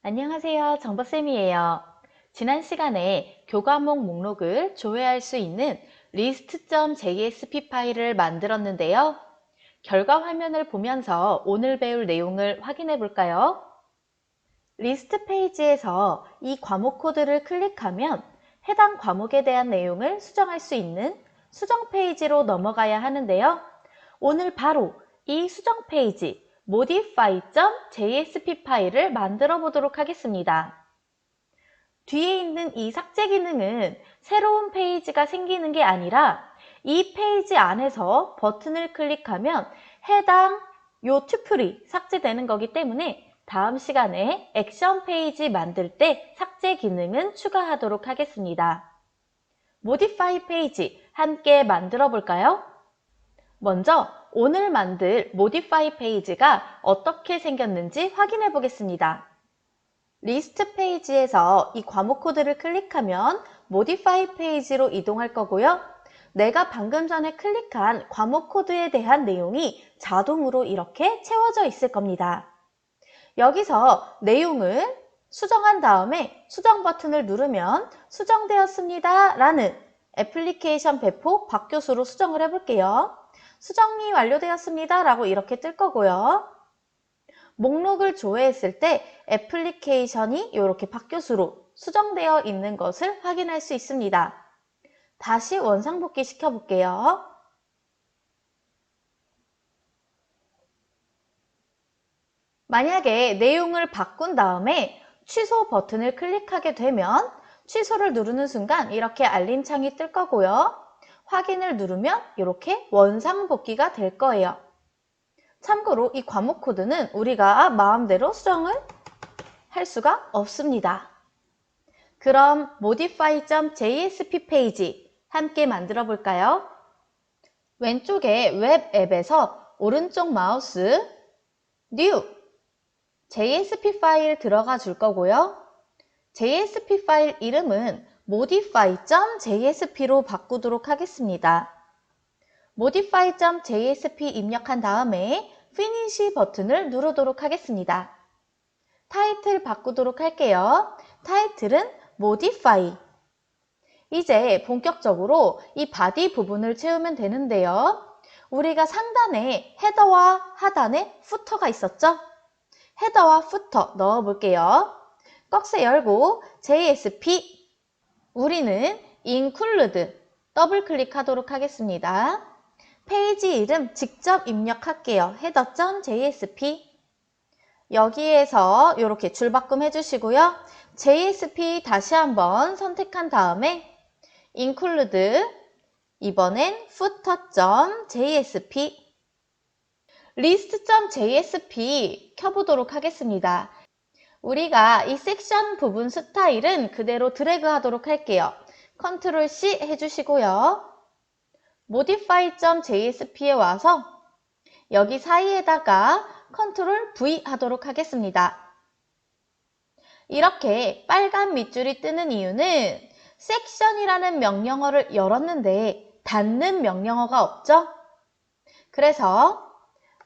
안녕하세요. 정보쌤이에요. 지난 시간에 교과목 목록을 조회할 수 있는 list.jsp 파일을 만들었는데요. 결과 화면을 보면서 오늘 배울 내용을 확인해 볼까요? 리스트 페이지에서 이 과목 코드를 클릭하면 해당 과목에 대한 내용을 수정할 수 있는 수정 페이지로 넘어가야 하는데요. 오늘 바로 이 수정 페이지 modify.jsp 파일을 만들어 보도록 하겠습니다. 뒤에 있는 이 삭제 기능은 새로운 페이지가 생기는 게 아니라 이 페이지 안에서 버튼을 클릭하면 해당 요 튜플이 삭제되는 거기 때문에 다음 시간에 액션 페이지 만들 때 삭제 기능은 추가하도록 하겠습니다. modify 페이지 함께 만들어 볼까요? 먼저 오늘 만들 modify 페이지가 어떻게 생겼는지 확인해 보겠습니다. 리스트 페이지에서 이 과목 코드를 클릭하면 modify 페이지로 이동할 거고요. 내가 방금 전에 클릭한 과목 코드에 대한 내용이 자동으로 이렇게 채워져 있을 겁니다. 여기서 내용을 수정한 다음에 수정 버튼을 누르면 수정되었습니다 라는 애플리케이션 배포 박교수로 수정을 해볼게요. 수정이 완료되었습니다 라고 이렇게 뜰 거고요. 목록을 조회했을 때 애플리케이션이 이렇게 박교수로 수정되어 있는 것을 확인할 수 있습니다. 다시 원상복귀 시켜볼게요. 만약에 내용을 바꾼 다음에 취소 버튼을 클릭하게 되면 취소를 누르는 순간 이렇게 알림창이 뜰 거고요. 확인을 누르면 이렇게 원상복귀가 될 거예요. 참고로 이 과목 코드는 우리가 마음대로 수정을 할 수가 없습니다. 그럼 modify.jsp 페이지 함께 만들어 볼까요? 왼쪽에 웹 앱에서 오른쪽 마우스 New JSP 파일 들어가 줄 거고요. JSP 파일 이름은 modify.jsp로 바꾸도록 하겠습니다. modify.jsp 입력한 다음에 Finish 버튼을 누르도록 하겠습니다. 타이틀 바꾸도록 할게요. 타이틀은 modify. 이제 본격적으로 이 바디 부분을 채우면 되는데요. 우리가 상단에 헤더와 하단에 후터가 있었죠? 헤더와 후터 넣어 볼게요. 꺽쇠 열고 JSP 우리는 include 더블 클릭하도록 하겠습니다. 페이지 이름 직접 입력할게요. header.jsp 여기에서 이렇게 줄바꿈 해주시고요. JSP 다시 한번 선택한 다음에 include 이번엔 footer.jsp list.jsp 켜보도록 하겠습니다. 우리가 이 섹션 부분 스타일은 그대로 드래그 하도록 할게요. 컨트롤 C 해주시고요. modify.jsp에 와서 여기 사이에다가 컨트롤 V 하도록 하겠습니다. 이렇게 빨간 밑줄이 뜨는 이유는 섹션이라는 명령어를 열었는데 닫는 명령어가 없죠? 그래서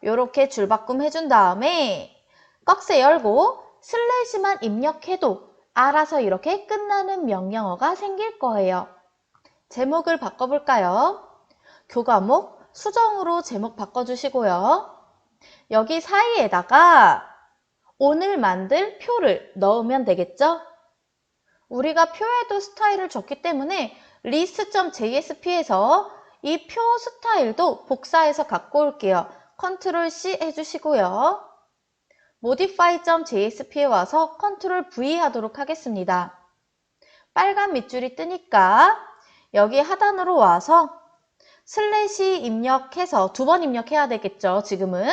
이렇게 줄바꿈 해준 다음에 꺽쇠 열고 슬래시만 입력해도 알아서 이렇게 끝나는 명령어가 생길 거예요. 제목을 바꿔볼까요? 교과목 수정으로 제목 바꿔주시고요. 여기 사이에다가 오늘 만들 표를 넣으면 되겠죠? 우리가 표에도 스타일을 줬기 때문에 list.jsp에서 이 표 스타일도 복사해서 갖고 올게요. 컨트롤 C 해주시고요. modify.jsp에 와서 컨트롤 V 하도록 하겠습니다. 빨간 밑줄이 뜨니까 여기 하단으로 와서 슬래시 입력해서 두 번 입력해야 되겠죠. 지금은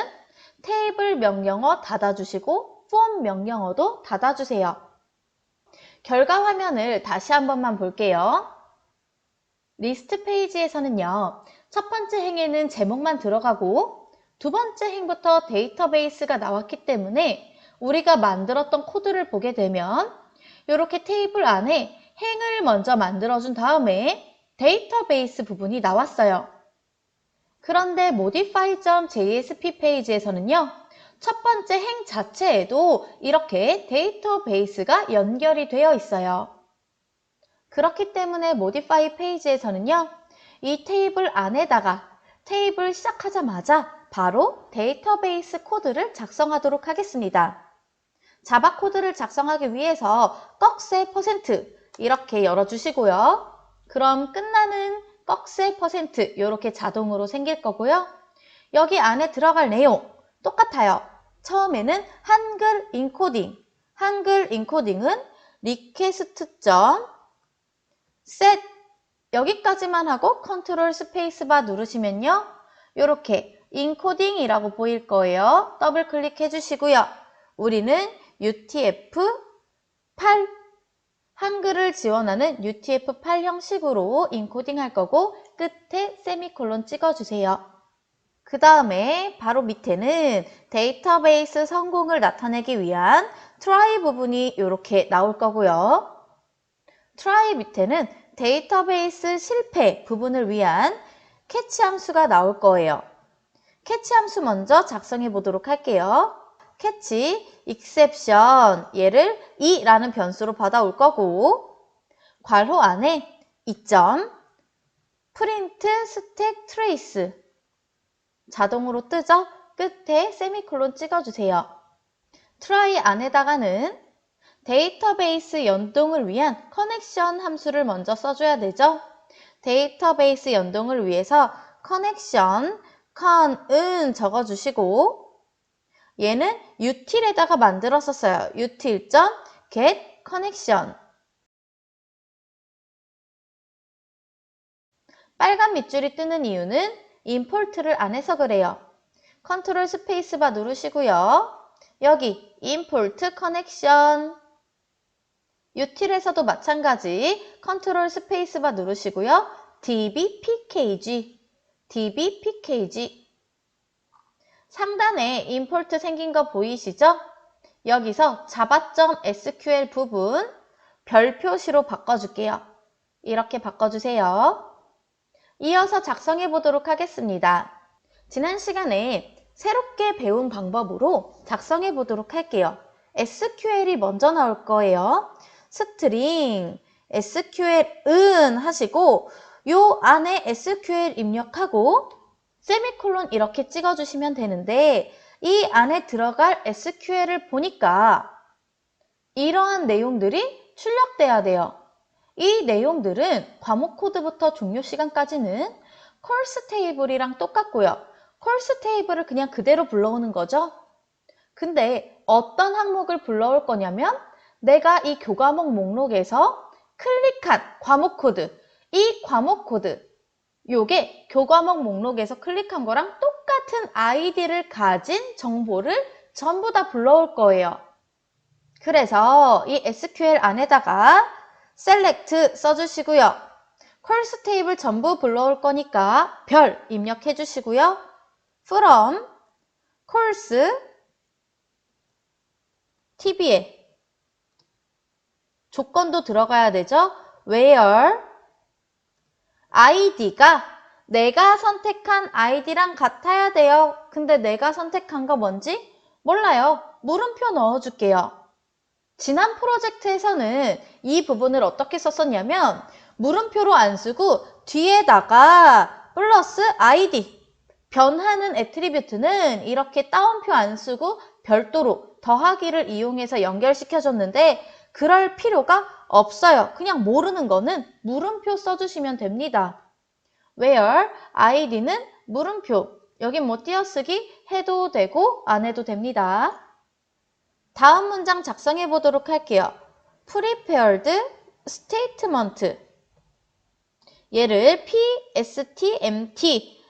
테이블 명령어 닫아주시고 폼 명령어도 닫아주세요. 결과 화면을 다시 한 번만 볼게요. 리스트 페이지에서는요. 첫 번째 행에는 제목만 들어가고 두 번째 행부터 데이터베이스가 나왔기 때문에 우리가 만들었던 코드를 보게 되면 이렇게 테이블 안에 행을 먼저 만들어준 다음에 데이터베이스 부분이 나왔어요. 그런데 modify.jsp 페이지에서는요. 첫 번째 행 자체에도 이렇게 데이터베이스가 연결이 되어 있어요. 그렇기 때문에 modify 페이지에서는요, 이 테이블 안에다가 테이블 시작하자마자 바로 데이터베이스 코드를 작성하도록 하겠습니다. 자바 코드를 작성하기 위해서 꺽쇠 %, 이렇게 열어주시고요. 그럼 끝나는 꺽쇠 %, 이렇게 자동으로 생길 거고요. 여기 안에 들어갈 내용 똑같아요. 처음에는 한글 인코딩, 한글 인코딩은 request.set 여기까지만 하고 컨트롤 스페이스바 누르시면요. 이렇게 인코딩이라고 보일 거예요. 더블 클릭해 주시고요. 우리는 UTF-8 한글을 지원하는 UTF-8 형식으로 인코딩 할 거고 끝에 세미콜론 찍어주세요. 그 다음에 바로 밑에는 데이터베이스 성공을 나타내기 위한 try 부분이 이렇게 나올 거고요. try 밑에는 데이터베이스 실패 부분을 위한 캐치 함수가 나올 거예요. 캐치 함수 먼저 작성해 보도록 할게요. 캐치 exception 얘를 2라는 변수로 받아올 거고 괄호 안에 2점 print stack trace 자동으로 뜨죠? 끝에 세미콜론 찍어주세요. try 안에다가는 데이터베이스 연동을 위한 커넥션 함수를 먼저 써줘야 되죠? 데이터베이스 연동을 위해서 커넥션 con은 적어주시고 얘는 util에다가 만들었었어요. util.get connection 빨간 밑줄이 뜨는 이유는 import를 안 해서 그래요. 컨트롤 스페이스바 누르시고요. 여기 import connection util에서도 마찬가지 컨트롤 스페이스바 누르시고요. dbpkg 상단에 import 생긴 거 보이시죠? 여기서 java.sql 부분 별 표시로 바꿔줄게요. 이렇게 바꿔주세요. 이어서 작성해 보도록 하겠습니다. 지난 시간에 새롭게 배운 방법으로 작성해 보도록 할게요. SQL이 먼저 나올 거예요. 스트링 SQL은 하시고 요 안에 SQL 입력하고 세미콜론 이렇게 찍어주시면 되는데 이 안에 들어갈 SQL을 보니까 이러한 내용들이 출력돼야 돼요. 이 내용들은 과목 코드부터 종료 시간까지는 콜스 테이블이랑 똑같고요. 콜스 테이블을 그냥 그대로 불러오는 거죠. 근데 어떤 항목을 불러올 거냐면 내가 이 교과목 목록에서 클릭한 과목 코드, 이 과목 코드, 요게 교과목 목록에서 클릭한 거랑 똑같은 아이디를 가진 정보를 전부 다 불러올 거예요. 그래서 이 SQL 안에다가 select 써주시고요. 콜스 테이블 전부 불러올 거니까 별 입력해 주시고요. from 콜스 TB에 조건도 들어가야 되죠. where id가 내가 선택한 id랑 같아야 돼요. 근데 내가 선택한 거 뭔지 몰라요. 물음표 넣어줄게요. 지난 프로젝트에서는 이 부분을 어떻게 썼었냐면 물음표로 안 쓰고 뒤에다가 플러스 id 변하는 애트리뷰트는 이렇게 따옴표 안 쓰고 별도로 더하기를 이용해서 연결시켜줬는데 그럴 필요가 없어요. 그냥 모르는 거는 물음표 써주시면 됩니다. where id는 물음표 여긴 뭐 띄어쓰기 해도 되고 안 해도 됩니다. 다음 문장 작성해 보도록 할게요. prepared statement 얘를 pstmt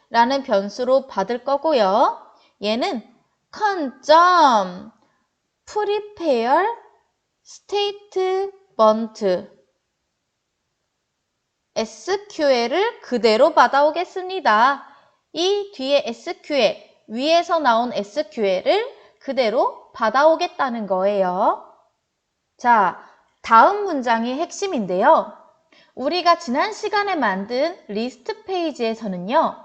변수로 받을 거고요. 얘는 prepare statement SQL을 그대로 받아오겠습니다. 이 뒤에 SQL, 위에서 나온 SQL을 그대로 받아오겠다는 거예요. 자, 다음 문장이 핵심인데요. 우리가 지난 시간에 만든 리스트 페이지에서는요.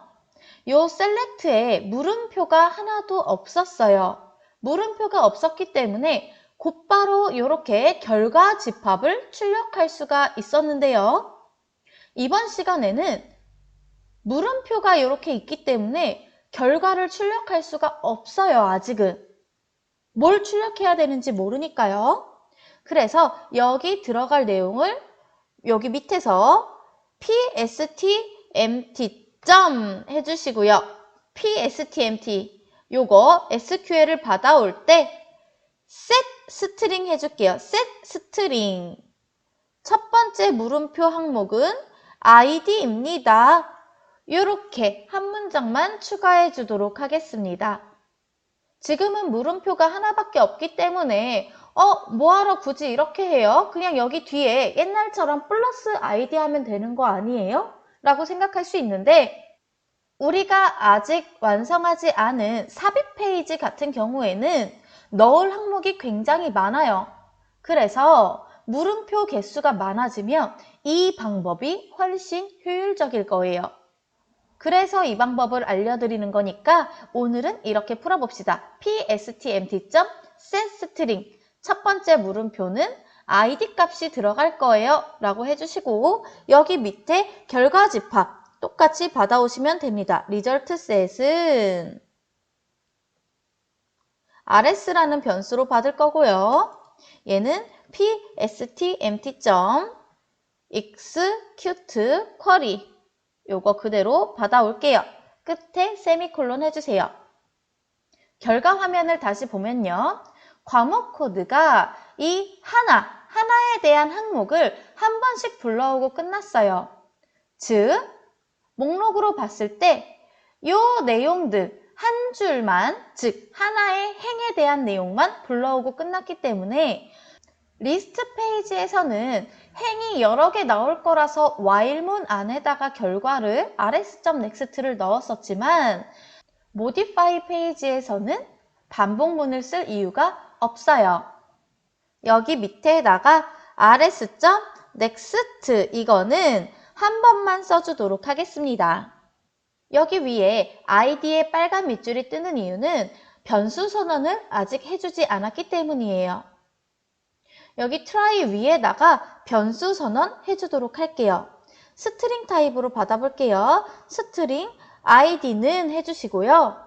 요 select에 물음표가 하나도 없었어요. 물음표가 없었기 때문에 곧바로 이렇게 결과 집합을 출력할 수가 있었는데요. 이번 시간에는 물음표가 이렇게 있기 때문에 결과를 출력할 수가 없어요, 아직은. 뭘 출력해야 되는지 모르니까요. 그래서 여기 들어갈 내용을 여기 밑에서 pstmt 해주시고요. pstmt 요거 SQL을 받아올 때 set string 해줄게요. set string 첫 번째 물음표 항목은 id입니다. 이렇게 한 문장만 추가해 주도록 하겠습니다. 지금은 물음표가 하나밖에 없기 때문에 뭐하러 굳이 이렇게 해요? 그냥 여기 뒤에 옛날처럼 플러스 id 하면 되는 거 아니에요? 라고 생각할 수 있는데 우리가 아직 완성하지 않은 삽입 페이지 같은 경우에는 넣을 항목이 굉장히 많아요. 그래서 물음표 개수가 많아지면 이 방법이 훨씬 효율적일 거예요. 그래서 이 방법을 알려드리는 거니까 오늘은 이렇게 풀어봅시다. pstmt.setString 첫 번째 물음표는 id 값이 들어갈 거예요 라고 해주시고 여기 밑에 결과 집합 똑같이 받아오시면 됩니다. result set은 rs라는 변수로 받을 거고요. 얘는 pstmt.execute query 요거 그대로 받아올게요. 끝에 세미콜론 해주세요. 결과 화면을 다시 보면요. 과목 코드가 이 하나에 대한 항목을 한 번씩 불러오고 끝났어요. 즉, 목록으로 봤을 때 요 내용들 한 줄만, 즉 하나의 행에 대한 내용만 불러오고 끝났기 때문에 리스트 페이지에서는 행이 여러 개 나올 거라서 while문 안에다가 결과를 rs.next를 넣었었지만 modify 페이지에서는 반복문을 쓸 이유가 없어요. 여기 밑에다가 rs.next 이거는 한 번만 써주도록 하겠습니다. 여기 위에 id의 빨간 밑줄이 뜨는 이유는 변수 선언을 아직 해주지 않았기 때문이에요. 여기 try 위에다가 변수 선언 해주도록 할게요. 스트링 타입으로 받아볼게요. 스트링 id는 해주시고요.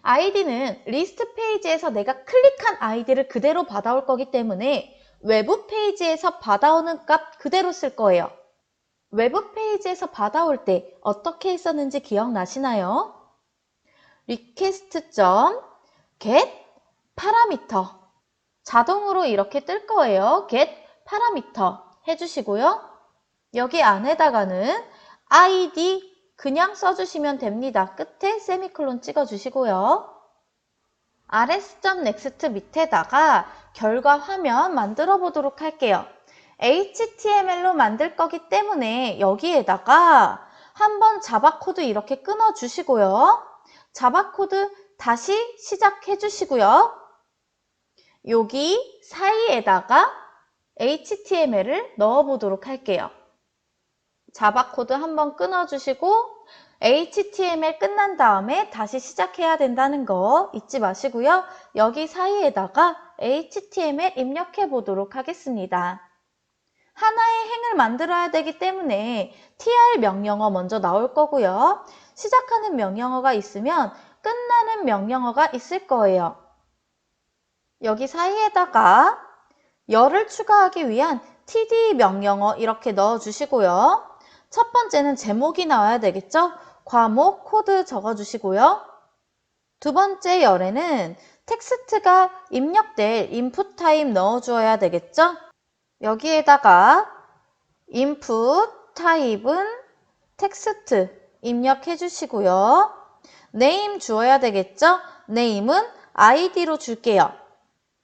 id는 리스트 페이지에서 내가 클릭한 id를 그대로 받아올 거기 때문에 외부 페이지에서 받아오는 값 그대로 쓸 거예요. 외부 페이지에서 받아올 때 어떻게 했었는지 기억나시나요? request.get parameter 자동으로 이렇게 뜰 거예요. get parameter 해주시고요. 여기 안에다가는 id 그냥 써주시면 됩니다. 끝에 세미콜론 찍어주시고요. rs.next 밑에다가 결과 화면 만들어 보도록 할게요. HTML로 만들 거기 때문에 여기에다가 한번 자바 코드 이렇게 끊어 주시고요. 자바 코드 다시 시작해 주시고요. 여기 사이에다가 HTML을 넣어 보도록 할게요. 자바 코드 한번 끊어 주시고 HTML 끝난 다음에 다시 시작해야 된다는 거 잊지 마시고요. 여기 사이에다가 HTML 입력해 보도록 하겠습니다. 하나의 행을 만들어야 되기 때문에 tr 명령어 먼저 나올 거고요. 시작하는 명령어가 있으면 끝나는 명령어가 있을 거예요. 여기 사이에다가 열을 추가하기 위한 td 명령어 이렇게 넣어주시고요. 첫 번째는 제목이 나와야 되겠죠? 과목 코드 적어주시고요. 두 번째 열에는 텍스트가 입력될 인풋 타입 넣어주어야 되겠죠? 여기에다가 input 타입은 텍스트 입력해 주시고요. name 주어야 되겠죠? name은 id로 줄게요.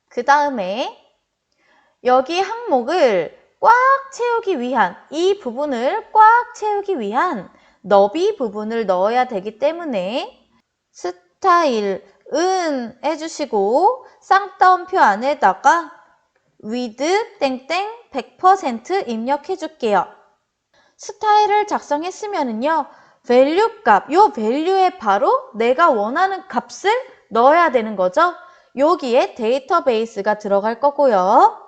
그 다음에 여기 항목을 꽉 채우기 위한 이 부분을 꽉 채우기 위한 너비 부분을 넣어야 되기 때문에 스타일은 해주시고 쌍따옴표 안에다가 with 땡땡 100% 입력해 줄게요. 스타일을 작성했으면은요. value 값, 요 value에 바로 내가 원하는 값을 넣어야 되는 거죠. 여기에 데이터베이스가 들어갈 거고요.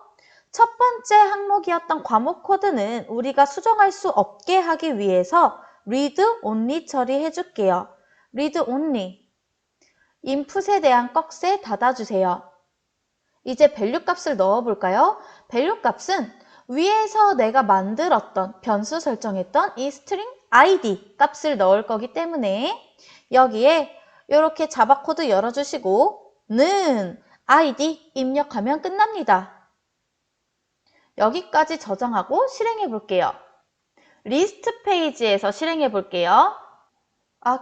첫 번째 항목이었던 과목 코드는 우리가 수정할 수 없게 하기 위해서 read only 처리해 줄게요. read only. 인풋에 대한 꺽쇠 닫아주세요. 이제 밸류 값을 넣어볼까요? 밸류 값은 위에서 내가 만들었던 변수 설정했던 이 스트링 id 값을 넣을 거기 때문에 여기에 이렇게 자바 코드 열어주시고 는 id 입력하면 끝납니다. 여기까지 저장하고 실행해 볼게요. 리스트 페이지에서 실행해 볼게요.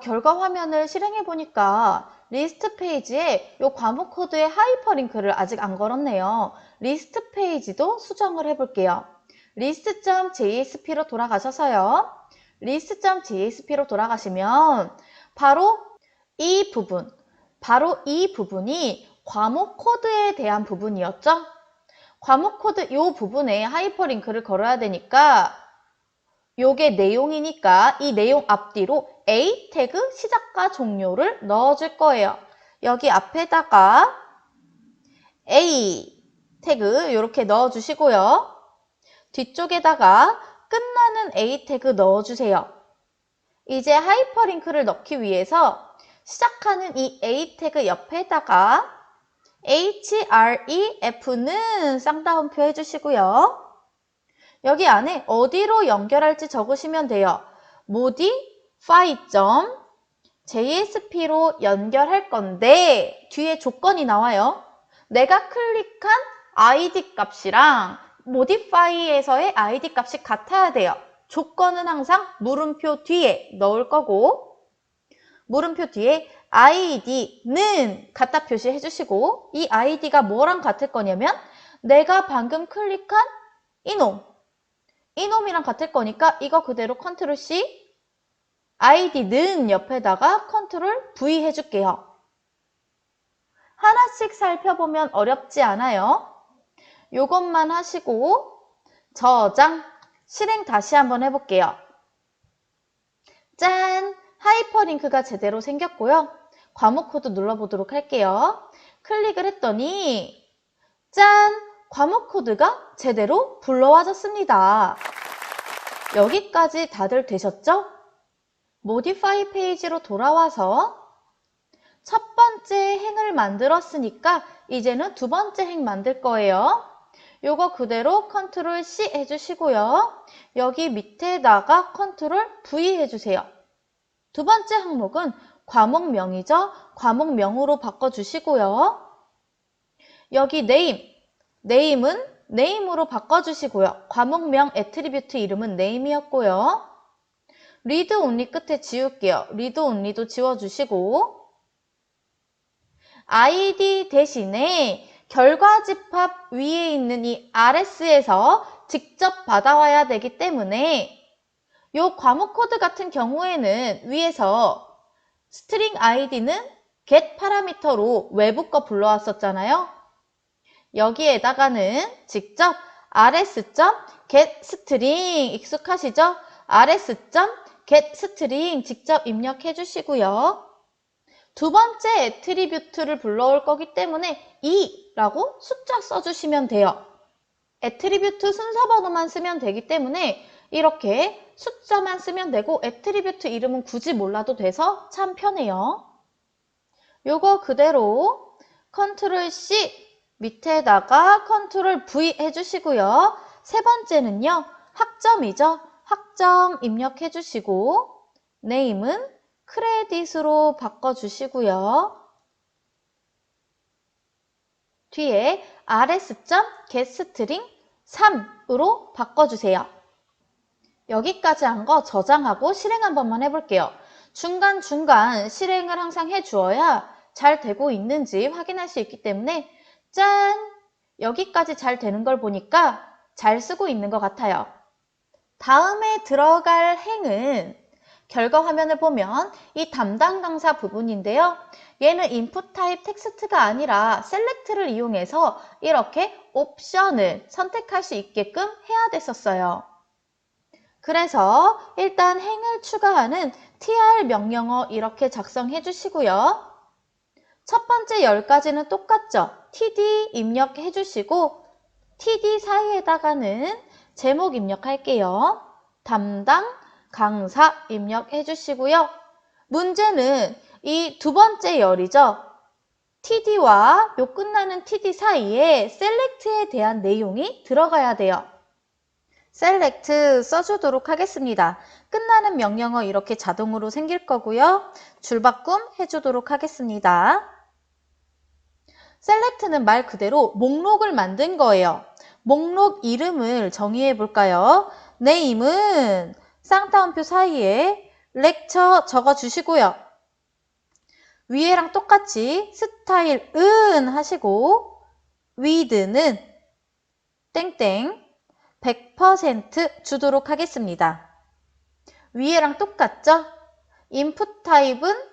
결과 화면을 실행해 보니까 리스트 페이지에 이 과목 코드의 하이퍼링크를 아직 안 걸었네요. 리스트 페이지도 수정을 해 볼게요. list.jsp로 돌아가셔서요. list.jsp로 돌아가시면 바로 이 부분이 과목 코드에 대한 부분이었죠. 과목 코드 이 부분에 하이퍼링크를 걸어야 되니까 요게 내용이니까 이 내용 앞뒤로 A 태그 시작과 종료를 넣어줄 거예요. 여기 앞에다가 A 태그 이렇게 넣어주시고요. 뒤쪽에다가 끝나는 A 태그 넣어주세요. 이제 하이퍼링크를 넣기 위해서 시작하는 이 A 태그 옆에다가 href는 쌍따옴표 해주시고요. 여기 안에 어디로 연결할지 적으시면 돼요. modify.jsp로 연결할 건데 뒤에 조건이 나와요. 내가 클릭한 id 값이랑 modify에서의 id 값이 같아야 돼요. 조건은 항상 물음표 뒤에 넣을 거고 물음표 뒤에 id는 갖다 표시해 주시고 이 id가 뭐랑 같을 거냐면 내가 방금 클릭한 이놈이랑 같을 거니까 이거 그대로 컨트롤 C id는 옆에다가 컨트롤 V 해줄게요. 하나씩 살펴보면 어렵지 않아요. 요것만 하시고 저장, 실행 다시 한번 해볼게요. 짠! 하이퍼링크가 제대로 생겼고요. 과목 코드 눌러보도록 할게요. 클릭을 했더니 짠! 과목 코드가 제대로 불러와졌습니다. 여기까지 다들 되셨죠? 모디파이 페이지로 돌아와서 첫 번째 행을 만들었으니까 이제는 두 번째 행 만들 거예요. 요거 그대로 컨트롤 C 해주시고요. 여기 밑에다가 컨트롤 V 해주세요. 두 번째 항목은 과목명이죠. 과목명으로 바꿔주시고요. 여기 네임은 네임으로 바꿔주시고요. 과목명 애트리뷰트 이름은 네임이었고요. read only 끝에 지울게요. read only도 지워주시고 id 대신에 결과 집합 위에 있는 이 rs에서 직접 받아와야 되기 때문에 이 과목 코드 같은 경우에는 위에서 string id는 get 파라미터로 외부 거 불러왔었잖아요. 여기에다가는 직접 rs.getString 익숙하시죠? rs.getString 직접 입력해 주시고요. 두 번째 애트리뷰트를 불러올 거기 때문에 2라고 숫자 써주시면 돼요. 애트리뷰트 순서 번호만 쓰면 되기 때문에 이렇게 숫자만 쓰면 되고 애트리뷰트 이름은 굳이 몰라도 돼서 참 편해요. 요거 그대로 컨트롤 C 밑에다가 컨트롤 V 해주시고요. 세 번째는요. 학점이죠. 학점 입력해 주시고 네임은 크레딧으로 바꿔주시고요. 뒤에 rs.getString 3으로 바꿔주세요. 여기까지 한 거 저장하고 실행 한 번만 해볼게요. 중간중간 실행을 항상 해주어야 잘 되고 있는지 확인할 수 있기 때문에 짠! 여기까지 잘 되는 걸 보니까 잘 쓰고 있는 것 같아요. 다음에 들어갈 행은 결과 화면을 보면 이 담당 강사 부분인데요. 얘는 input 타입 텍스트가 아니라 select를 이용해서 이렇게 옵션을 선택할 수 있게끔 해야 됐었어요. 그래서 일단 행을 추가하는 tr 명령어 이렇게 작성해 주시고요. 첫 번째 10가지는 똑같죠? TD 입력해 주시고 TD 사이에다가는 제목 입력할게요. 담당 강사 입력해 주시고요. 문제는 이 두 번째 열이죠. TD와 요 끝나는 TD 사이에 select에 대한 내용이 들어가야 돼요. select 써주도록 하겠습니다. 끝나는 명령어 이렇게 자동으로 생길 거고요. 줄바꿈 해주도록 하겠습니다. select는 말 그대로 목록을 만든 거예요. 목록 이름을 정의해 볼까요? name은 쌍따옴표 사이에 lecture 적어주시고요. 위에랑 똑같이 스타일은 하시고 with는 땡땡 100% 주도록 하겠습니다. 위에랑 똑같죠? input 타입은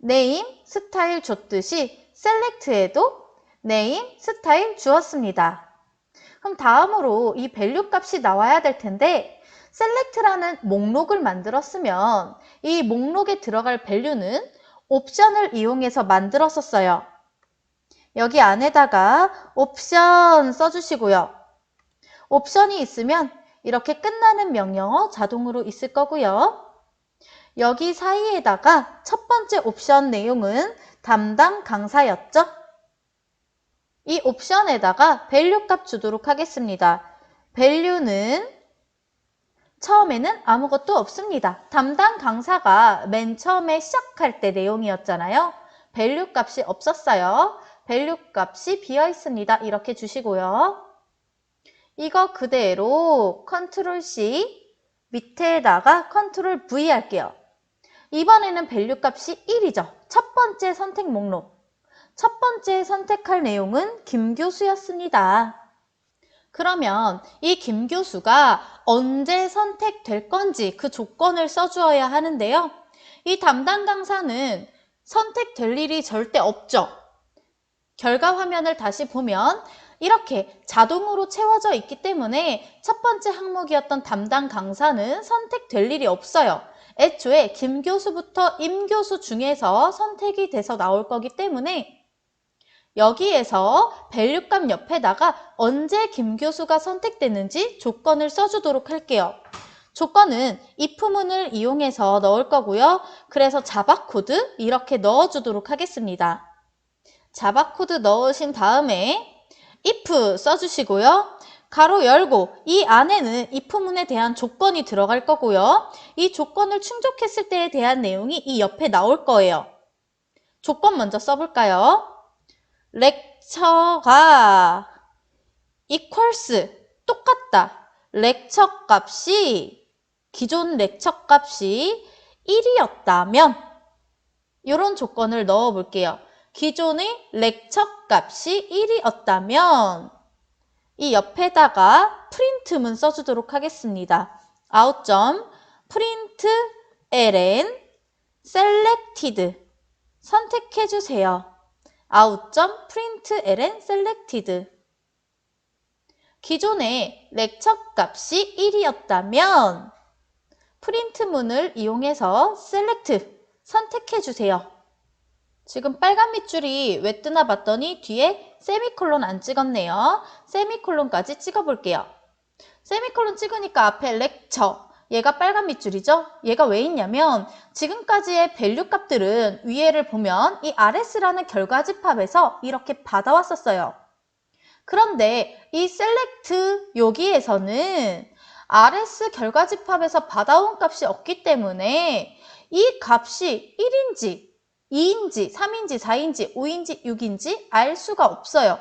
name, 스타일 줬듯이 select에도 name, 스타일 주었습니다. 그럼 다음으로 이 value 값이 나와야 될 텐데 select라는 목록을 만들었으면 이 목록에 들어갈 value는 옵션을 이용해서 만들었었어요. 여기 안에다가 옵션 써주시고요. 옵션이 있으면 이렇게 끝나는 명령어 자동으로 있을 거고요. 여기 사이에다가 첫 번째 옵션 내용은 담당 강사였죠? 이 옵션에다가 value 값 주도록 하겠습니다. value는 처음에는 아무것도 없습니다. 담당 강사가 맨 처음에 시작할 때 내용이었잖아요. value 값이 없었어요. value 값이 비어 있습니다. 이렇게 주시고요. 이거 그대로 컨트롤 C 밑에다가 컨트롤 V 할게요. 이번에는 value 값이 1이죠. 첫 번째 선택 목록. 첫 번째 선택할 내용은 김교수였습니다. 그러면 이 김교수가 언제 선택될 건지 그 조건을 써주어야 하는데요. 이 담당 강사는 선택될 일이 절대 없죠. 결과 화면을 다시 보면 이렇게 자동으로 채워져 있기 때문에 첫 번째 항목이었던 담당 강사는 선택될 일이 없어요. 애초에 김교수부터 임교수 중에서 선택이 돼서 나올 거기 때문에 여기에서 value 값 옆에다가 언제 김교수가 선택됐는지 조건을 써주도록 할게요. 조건은 if문을 이용해서 넣을 거고요. 그래서 자바 코드 이렇게 넣어주도록 하겠습니다. 자바 코드 넣으신 다음에 if 써주시고요. 가로 열고 이 안에는 if문에 대한 조건이 들어갈 거고요. 이 조건을 충족했을 때에 대한 내용이 이 옆에 나올 거예요. 조건 먼저 써볼까요? lecture가 equals 똑같다. lecture 값이 기존 lecture 값이 1이었다면 이런 조건을 넣어 볼게요. 기존의 lecture 값이 1이었다면 이 옆에다가 프린트문 써주도록 하겠습니다. out.println selected 선택해주세요. out.println selected 기존의 lecture 값이 1이었다면 프린트문을 이용해서 select 선택해주세요. 지금 빨간 밑줄이 왜 뜨나 봤더니 뒤에 세미콜론 안 찍었네요. 세미콜론까지 찍어볼게요. 세미콜론 찍으니까 앞에 lecture 얘가 빨간 밑줄이죠? 얘가 왜 있냐면 지금까지의 value 값들은 위에를 보면 이 rs라는 결과 집합에서 이렇게 받아왔었어요. 그런데 이 select 여기에서는 rs 결과 집합에서 받아온 값이 없기 때문에 이 값이 1인지 2인지 3인지 4인지 5인지 6인지 알 수가 없어요.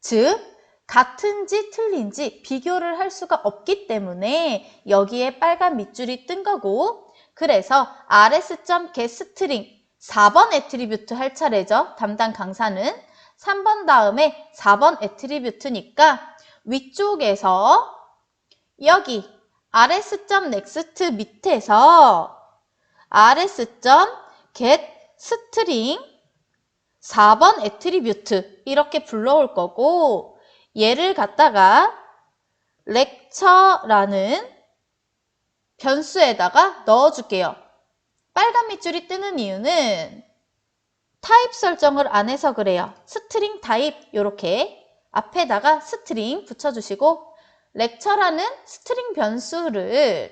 즉 같은지 틀린지 비교를 할 수가 없기 때문에 여기에 빨간 밑줄이 뜬 거고 그래서 rs.getString 4번 애트리뷰트 할 차례죠. 담당 강사는 3번 다음에 4번 애트리뷰트니까 위쪽에서 여기 rs.next 밑에서 rs.getString 4번 애트리뷰트 이렇게 불러올 거고 얘를 갖다가 lecture라는 변수에다가 넣어줄게요. 빨간 밑줄이 뜨는 이유는 타입 설정을 안 해서 그래요. 스트링 타입 이렇게 앞에다가 스트링 붙여주시고 렉처라는 스트링 변수를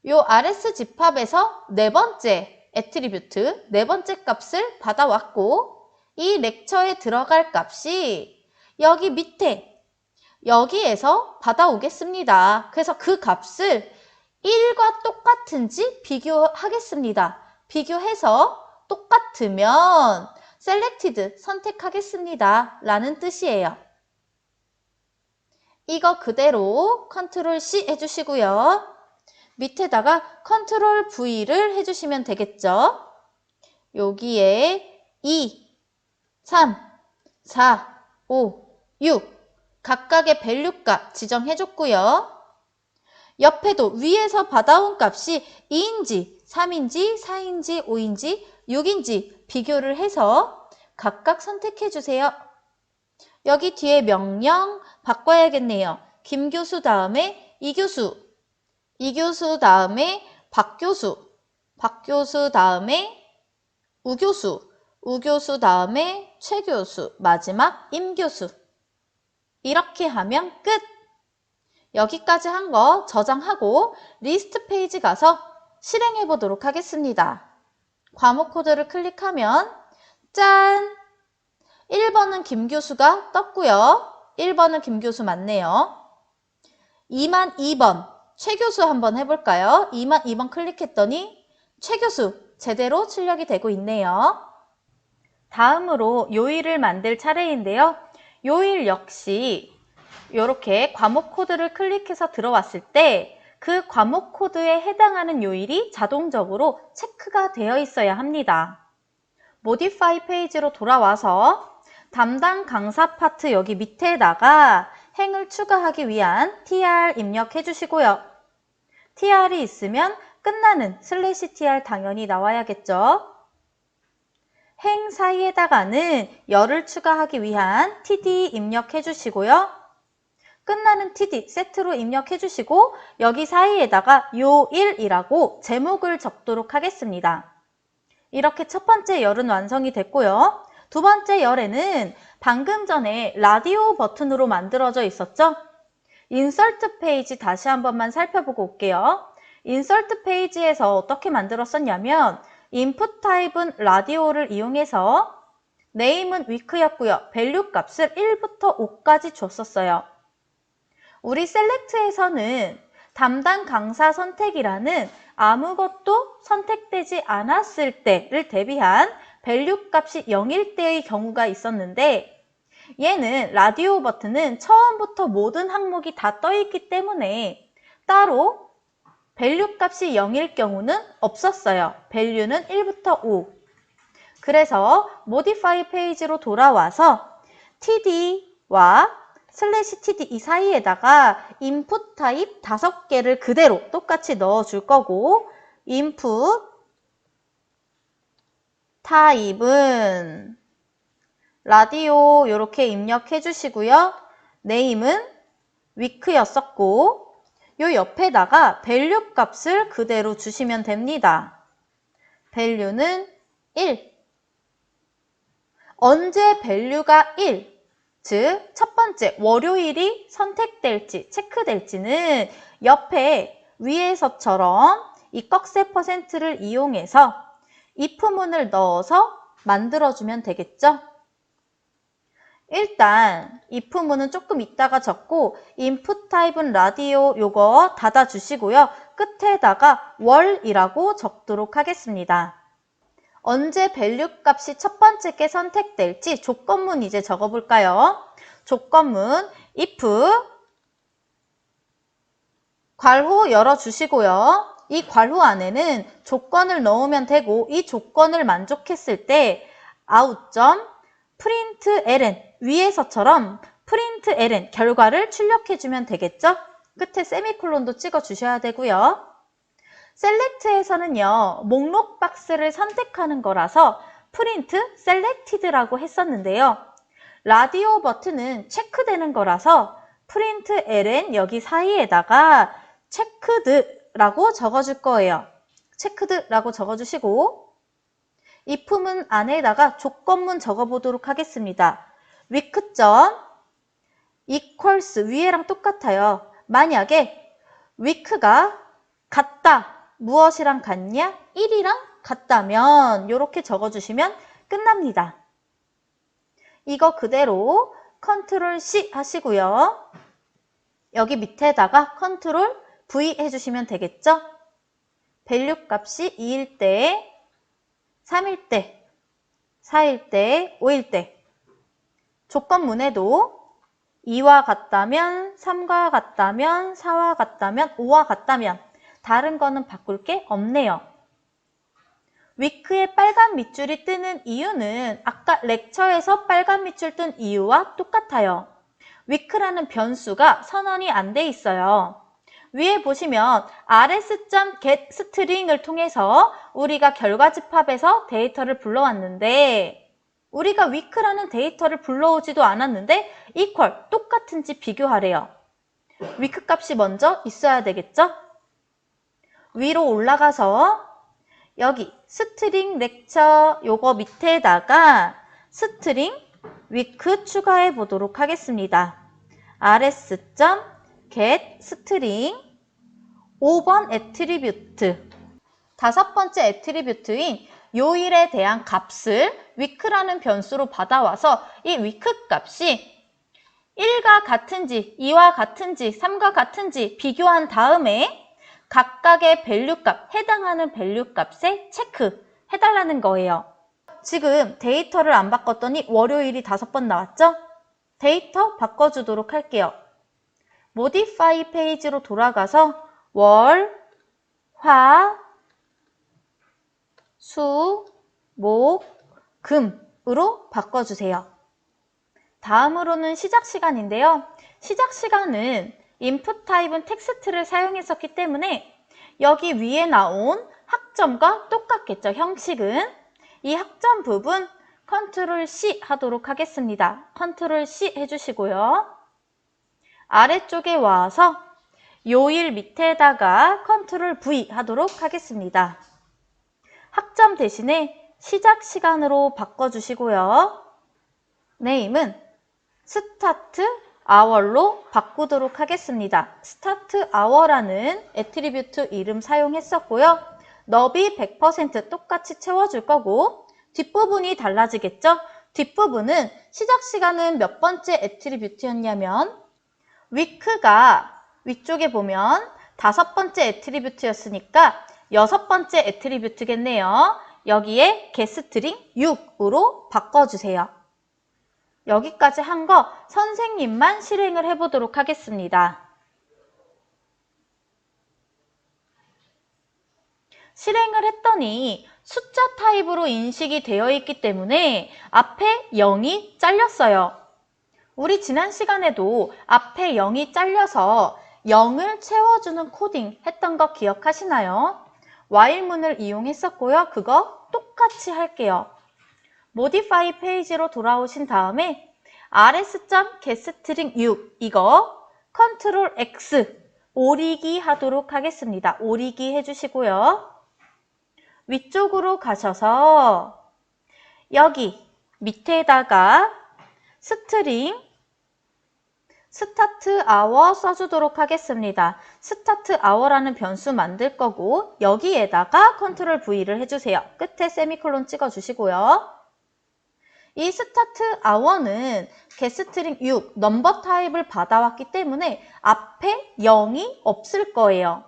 요 rs 집합에서 네 번째 애트리뷰트, 네 번째 값을 받아왔고 이 렉처에 들어갈 값이 여기 밑에 여기에서 받아오겠습니다. 그래서 그 값을 1과 똑같은지 비교하겠습니다. 비교해서 똑같으면 selected 선택하겠습니다. 라는 뜻이에요. 이거 그대로 컨트롤 C 해주시고요. 밑에다가 컨트롤 V를 해주시면 되겠죠. 여기에 2, 3, 4, 5, 6 각각의 밸류 값 지정해줬고요. 옆에도 위에서 받아온 값이 2인지, 3인지, 4인지, 5인지, 6인지 비교를 해서 각각 선택해주세요. 여기 뒤에 명령 바꿔야겠네요. 김교수 다음에 이교수, 이교수 다음에 박교수, 박교수 다음에 우교수, 우교수 다음에 최교수, 마지막 임교수. 이렇게 하면 끝! 여기까지 한 거 저장하고 리스트 페이지 가서 실행해 보도록 하겠습니다. 과목 코드를 클릭하면 짠! 1번은 김교수가 떴고요. 1번은 김교수 맞네요. 2만 2번 최교수 한번 해볼까요? 2만 2번 클릭했더니 최교수 제대로 출력이 되고 있네요. 다음으로 요일을 만들 차례인데요. 요일 역시 이렇게 과목 코드를 클릭해서 들어왔을 때 그 과목 코드에 해당하는 요일이 자동적으로 체크가 되어 있어야 합니다. 모디파이 페이지로 돌아와서 담당 강사 파트 여기 밑에다가 행을 추가하기 위한 tr 입력해 주시고요. tr이 있으면 끝나는 /tr 당연히 나와야겠죠. 행 사이에다가는 열을 추가하기 위한 td 입력해 주시고요. 끝나는 td 세트로 입력해 주시고 여기 사이에다가 요일이라고 제목을 적도록 하겠습니다. 이렇게 첫 번째 열은 완성이 됐고요. 두 번째 열에는 방금 전에 라디오 버튼으로 만들어져 있었죠? 인설트 페이지 다시 한 번만 살펴보고 올게요. 인설트 페이지에서 어떻게 만들었었냐면 인풋 타입은 라디오를 이용해서 네임은 위크였고요. 밸류 값을 1부터 5까지 줬었어요. 우리 셀렉트에서는 담당 강사 선택이라는 아무것도 선택되지 않았을 때를 대비한 밸류 값이 0일 때의 경우가 있었는데 얘는 라디오 버튼은 처음부터 모든 항목이 다 떠있기 때문에 따로 밸류 값이 0일 경우는 없었어요. 밸류는 1부터 5. 그래서 모디파이 페이지로 돌아와서 td와 /td 이 사이에다가 인풋 타입 5개를 그대로 똑같이 넣어줄 거고 인풋 타입은 라디오 이렇게 입력해 주시고요. 네임은 위크였었고 요 옆에다가 밸류 값을 그대로 주시면 됩니다. 밸류는 1. 언제 밸류가 1? 즉, 첫 번째 월요일이 선택될지 체크될지는 옆에 위에서처럼 이 꺽쇠 %를 이용해서 if문을 넣어서 만들어주면 되겠죠? 일단 if문은 조금 이따가 적고 input 타입은 라디오 요거 닫아주시고요. 끝에다가 월이라고 적도록 하겠습니다. 언제 밸류 값이 첫 번째 게 선택될지 조건문 이제 적어볼까요? 조건문 if 괄호 열어주시고요. 이 괄호 안에는 조건을 넣으면 되고 이 조건을 만족했을 때 out.println 위에서처럼 println 결과를 출력해주면 되겠죠? 끝에 세미콜론도 찍어주셔야 되고요. 셀렉트에서는요, 목록 박스를 선택하는 거라서 print selected라고 했었는데요. 라디오 버튼은 체크되는 거라서 println 여기 사이에다가 checked라고 적어줄 거예요. checked라고 적어주시고 if문 안에다가 조건문 적어보도록 하겠습니다. week.equals 위에랑 똑같아요. 만약에 week가 같다. 무엇이랑 같냐? 1이랑 같다면 이렇게 적어주시면 끝납니다. 이거 그대로 컨트롤 C 하시고요. 여기 밑에다가 컨트롤 V 해주시면 되겠죠? 밸류 값이 2일 때, 3일 때, 4일 때, 5일 때 조건문에도 2와 같다면, 3과 같다면, 4와 같다면, 5와 같다면 다른 거는 바꿀 게 없네요. 위크에 빨간 밑줄이 뜨는 이유는 아까 렉처에서 빨간 밑줄 뜬 이유와 똑같아요. 위크라는 변수가 선언이 안 돼 있어요. 위에 보시면 rs.getString을 통해서 우리가 결과 집합에서 데이터를 불러왔는데 우리가 week라는 데이터를 불러오지도 않았는데 equal 똑같은지 비교하래요. week 값이 먼저 있어야 되겠죠? 위로 올라가서 여기 스트링 렉처 요거 밑에다가 스트링 week 추가해 보도록 하겠습니다. rs.getString 5번 애트리뷰트 5번째 애트리뷰트인 요일에 대한 값을 week라는 변수로 받아와서 이 week 값이 1과 같은지 2와 같은지 3과 같은지 비교한 다음에 각각의 밸류 값, 해당하는 밸류 값에 체크해달라는 거예요. 지금 데이터를 안 바꿨더니 월요일이 5번 나왔죠? 데이터 바꿔주도록 할게요. modify 페이지로 돌아가서 월, 화, 수, 목, 금으로 바꿔주세요. 다음으로는 시작 시간인데요. 시작 시간은 input 타입은 텍스트를 사용했었기 때문에 여기 위에 나온 학점과 똑같겠죠. 형식은. 이 학점 부분 컨트롤 C 하도록 하겠습니다. 컨트롤 C 해주시고요. 아래쪽에 와서 요일 밑에다가 컨트롤 V 하도록 하겠습니다. 학점 대신에 시작 시간으로 바꿔주시고요. 네임은 스타트 hour로 바꾸도록 하겠습니다. 스타트 hour라는 애트리뷰트 이름 사용했었고요. 너비 100% 똑같이 채워줄 거고 뒷부분이 달라지겠죠? 뒷부분은 시작 시간은 몇 번째 애트리뷰트였냐면 week가 위쪽에 보면 5번째 애트리뷰트였으니까 6번째 애트리뷰트겠네요. 여기에 getString 6으로 바꿔주세요. 여기까지 한 거 선생님만 실행을 해보도록 하겠습니다. 실행을 했더니 숫자 타입으로 인식이 되어 있기 때문에 앞에 0이 잘렸어요. 우리 지난 시간에도 앞에 0이 잘려서 0을 채워주는 코딩 했던 거 기억하시나요? while문을 이용했었고요. 그거 똑같이 할게요. modify 페이지로 돌아오신 다음에 rs.getString 6 이거 컨트롤 X 오리기 하도록 하겠습니다. 오리기 해주시고요. 위쪽으로 가셔서 여기 밑에다가 스트링 스타트 아워 써주도록 하겠습니다. 스타트 아워라는 변수 만들 거고 여기에다가 컨트롤 V를 해주세요. 끝에 세미콜론 찍어주시고요. 이 스타트 아워는 getString 6 넘버 타입을 받아왔기 때문에 앞에 0이 없을 거예요.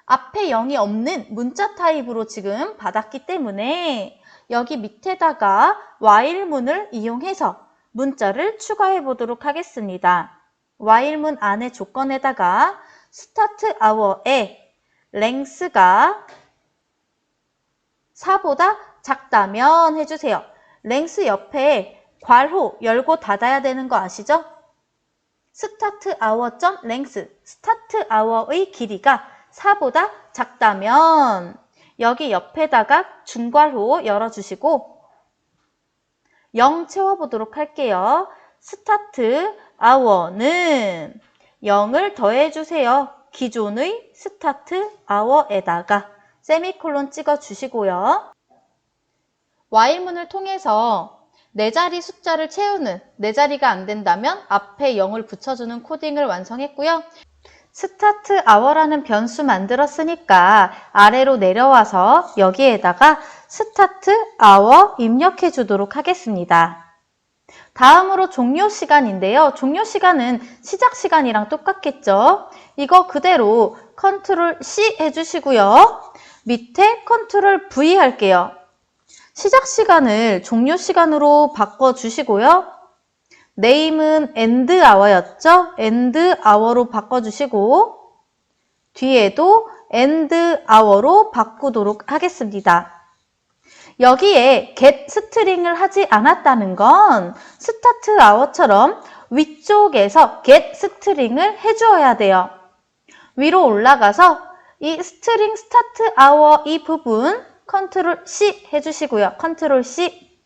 앞에 0이 없는 문자 타입으로 지금 받았기 때문에 여기 밑에다가 while문을 이용해서 문자를 추가해 보도록 하겠습니다. while문 안에 조건에다가 start hour의 length가 4보다 작다면 해주세요. length 옆에 괄호 열고 닫아야 되는 거 아시죠? start hour.length start hour의 길이가 4보다 작다면 여기 옆에다가 중괄호 열어주시고 0 채워보도록 할게요. 스타트 hour는 0을 더해주세요. 기존의 스타트 hour에다가 세미콜론 찍어주시고요. while문을 통해서 네 자리 숫자를 채우는, 네 자리가 안 된다면 앞에 0을 붙여주는 코딩을 완성했고요. 스타트 아워라는 변수 만들었으니까 아래로 내려와서 여기에다가 스타트 아워 입력해 주도록 하겠습니다. 다음으로 종료 시간인데요. 종료 시간은 시작 시간이랑 똑같겠죠? 이거 그대로 컨트롤 C 해주시고요. 밑에 컨트롤 V 할게요. 시작 시간을 종료 시간으로 바꿔주시고요. 네임은 end hour였죠? end hour로 바꿔주시고 뒤에도 end hour로 바꾸도록 하겠습니다. 여기에 get 스트링을 하지 않았다는 건 start hour처럼 위쪽에서 get 스트링을 해주어야 돼요. 위로 올라가서 이 스트링 start hour 이 부분 컨트롤 C 해주시고요. 컨트롤 C.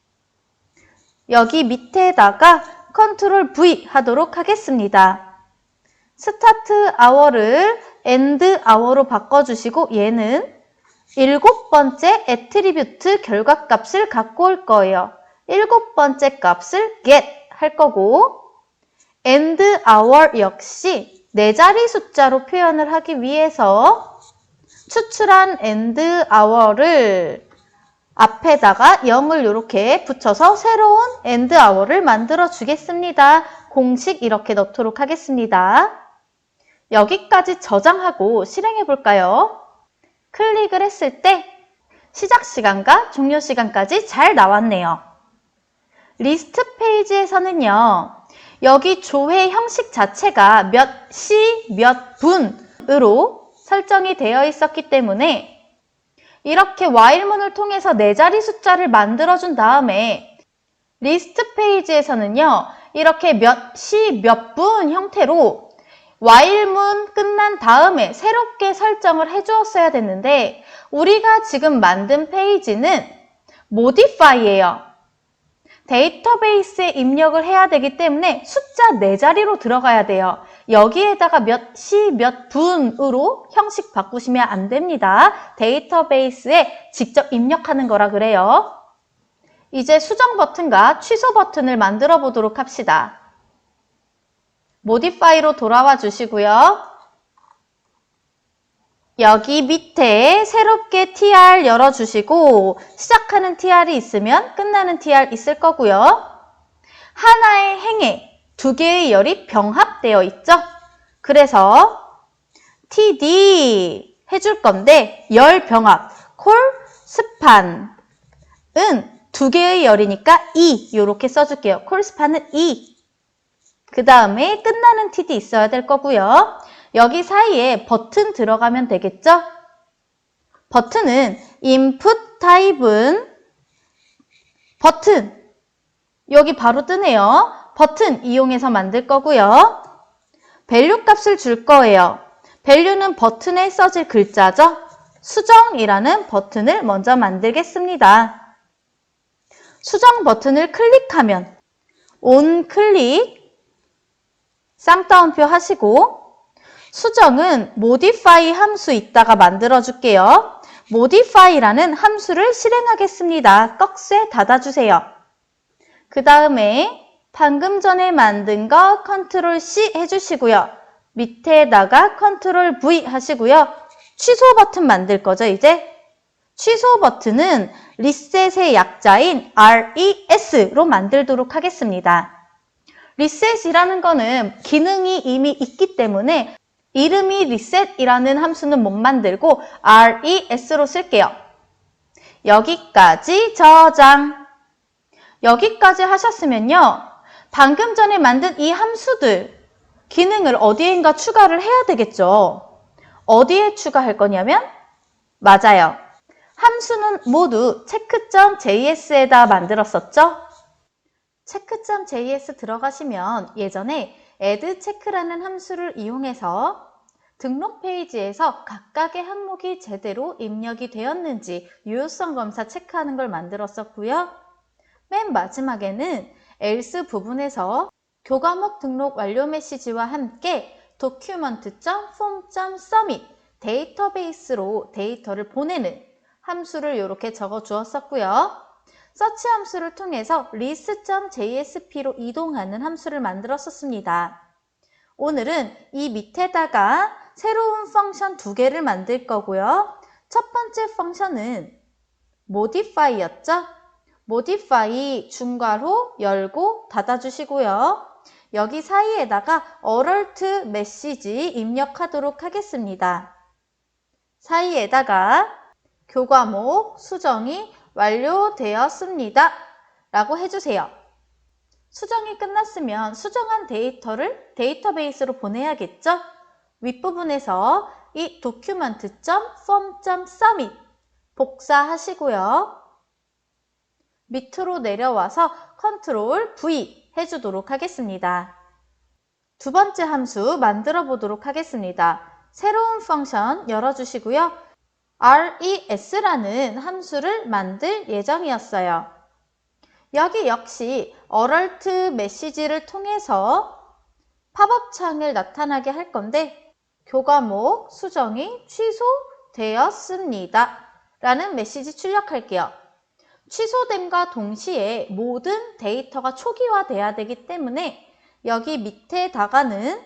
여기 밑에다가 컨트롤 V 하도록 하겠습니다. 스타트 아워를 엔드 아워로 바꿔주시고 얘는 7번째 애트리뷰트 결과값을 갖고 올 거예요. 7번째 값을 get 할 거고 end hour 역시 4자리 숫자로 표현을 하기 위해서 추출한 end hour를 앞에다가 0을 이렇게 붙여서 새로운 end hour를 만들어 주겠습니다. 공식 이렇게 넣도록 하겠습니다. 여기까지 저장하고 실행해 볼까요? 클릭을 했을 때 시작 시간과 종료 시간까지 잘 나왔네요. 리스트 페이지에서는요. 여기 조회 형식 자체가 몇 시, 몇 분으로 설정이 되어 있었기 때문에 이렇게 while문을 통해서 4자리 숫자를 만들어준 다음에 리스트 페이지에서는요. 이렇게 몇 시, 몇 분 형태로 while문 끝난 다음에 새롭게 설정을 해주었어야 됐는데 우리가 지금 만든 페이지는 modify예요. 데이터베이스에 입력을 해야 되기 때문에 숫자 4자리로 들어가야 돼요. 여기에다가 몇 시, 몇 분으로 형식 바꾸시면 안 됩니다. 데이터베이스에 직접 입력하는 거라 그래요. 이제 수정 버튼과 취소 버튼을 만들어 보도록 합시다. modify로 돌아와 주시고요. 여기 밑에 새롭게 tr 열어주시고 시작하는 tr이 있으면 끝나는 tr 있을 거고요. 하나의 행에 2개의 열이 병합되어 있죠. 그래서 td 해줄 건데 열 병합 콜 스판은 2개의 열이니까 2 이렇게 써줄게요. 콜 스판은 2. 그 다음에 끝나는 td 있어야 될 거고요. 여기 사이에 버튼 들어가면 되겠죠? 버튼은 input 타입은 버튼 여기 바로 뜨네요. 버튼 이용해서 만들 거고요. 밸류 값을 줄 거예요. 밸류는 버튼에 써질 글자죠. 수정이라는 버튼을 먼저 만들겠습니다. 수정 버튼을 클릭하면 on 클릭 쌍따옴표 하시고 수정은 modify 함수 이따가 만들어 줄게요. modify라는 함수를 실행하겠습니다. 꺽쇠 닫아주세요. 그 다음에 방금 전에 만든 거 컨트롤 C 해주시고요. 밑에다가 컨트롤 V 하시고요. 취소 버튼 만들 거죠, 이제? 취소 버튼은 리셋의 약자인 RES로 만들도록 하겠습니다. 리셋이라는 거는 기능이 이미 있기 때문에 이름이 reset이라는 함수는 못 만들고 res로 쓸게요. 여기까지 저장. 여기까지 하셨으면요. 방금 전에 만든 이 함수들 기능을 어디엔가 추가를 해야 되겠죠. 어디에 추가할 거냐면 맞아요. 함수는 모두 check.js에다 만들었었죠. check.js 들어가시면 예전에 addCheck라는 함수를 이용해서 등록 페이지에서 각각의 항목이 제대로 입력이 되었는지 유효성 검사 체크하는 걸 만들었었고요. 맨 마지막에는 else 부분에서 교과목 등록 완료 메시지와 함께 document.form.submit 데이터베이스로 데이터를 보내는 함수를 이렇게 적어 주었었고요. 서치 함수를 통해서 list.jsp로 이동하는 함수를 만들었었습니다. 오늘은 이 밑에다가 새로운 펑션 2개를 만들 거고요. 첫 번째 펑션은 modify였죠? modify 중괄호 열고 닫아주시고요. 여기 사이에다가 alert 메시지 입력하도록 하겠습니다. 사이에다가 교과목 수정이 완료되었습니다 라고 해주세요. 수정이 끝났으면 수정한 데이터를 데이터베이스로 보내야겠죠? 윗부분에서 이 document.form.submit 복사하시고요. 밑으로 내려와서 컨트롤 V 해주도록 하겠습니다. 두 번째 함수 만들어 보도록 하겠습니다. 새로운 펑션 열어주시고요. res라는 함수를 만들 예정이었어요. 여기 역시 alert 메시지를 통해서 팝업 창을 나타나게 할 건데 교과목 수정이 취소되었습니다 라는 메시지 출력할게요. 취소됨과 동시에 모든 데이터가 초기화돼야 되기 때문에 여기 밑에다가는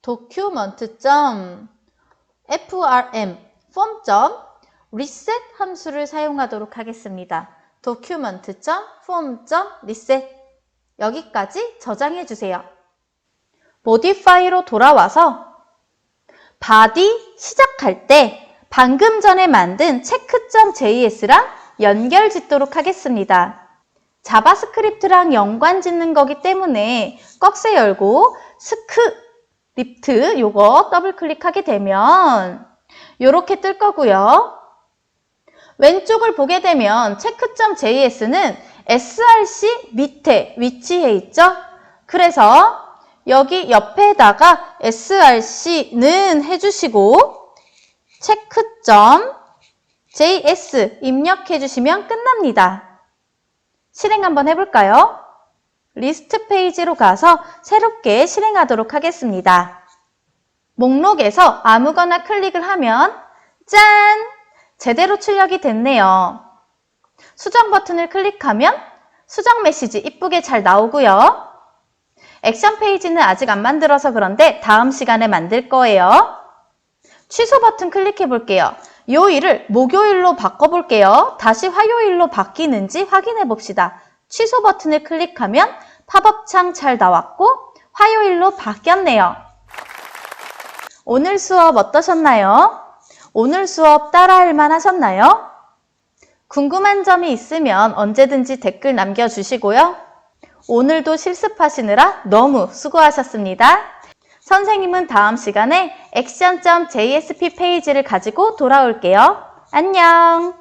document.frm form.reset 함수를 사용하도록 하겠습니다. document.form.reset 여기까지 저장해 주세요. modify로 돌아와서 body 시작할 때 방금 전에 만든 check.js랑 연결 짓도록 하겠습니다. 자바스크립트랑 연관 짓는 거기 때문에 꺽쇠 열고 스크립트 요거 더블 클릭하게 되면 요렇게 뜰 거고요. 왼쪽을 보게 되면 check.js는 src 밑에 위치해 있죠? 그래서 여기 옆에다가 src는 해주시고 check.js 입력해 주시면 끝납니다. 실행 한번 해볼까요? 리스트 페이지로 가서 새롭게 실행하도록 하겠습니다. 목록에서 아무거나 클릭을 하면 짠! 제대로 출력이 됐네요. 수정 버튼을 클릭하면 수정 메시지 이쁘게 잘 나오고요. 액션 페이지는 아직 안 만들어서 그런데 다음 시간에 만들 거예요. 취소 버튼 클릭해 볼게요. 요일을 목요일로 바꿔볼게요. 다시 화요일로 바뀌는지 확인해 봅시다. 취소 버튼을 클릭하면 팝업 창 잘 나왔고 화요일로 바뀌었네요. 오늘 수업 어떠셨나요? 오늘 수업 따라할 만 하셨나요? 궁금한 점이 있으면 언제든지 댓글 남겨주시고요. 오늘도 실습하시느라 너무 수고하셨습니다. 선생님은 다음 시간에 action.jsp 페이지를 가지고 돌아올게요. 안녕!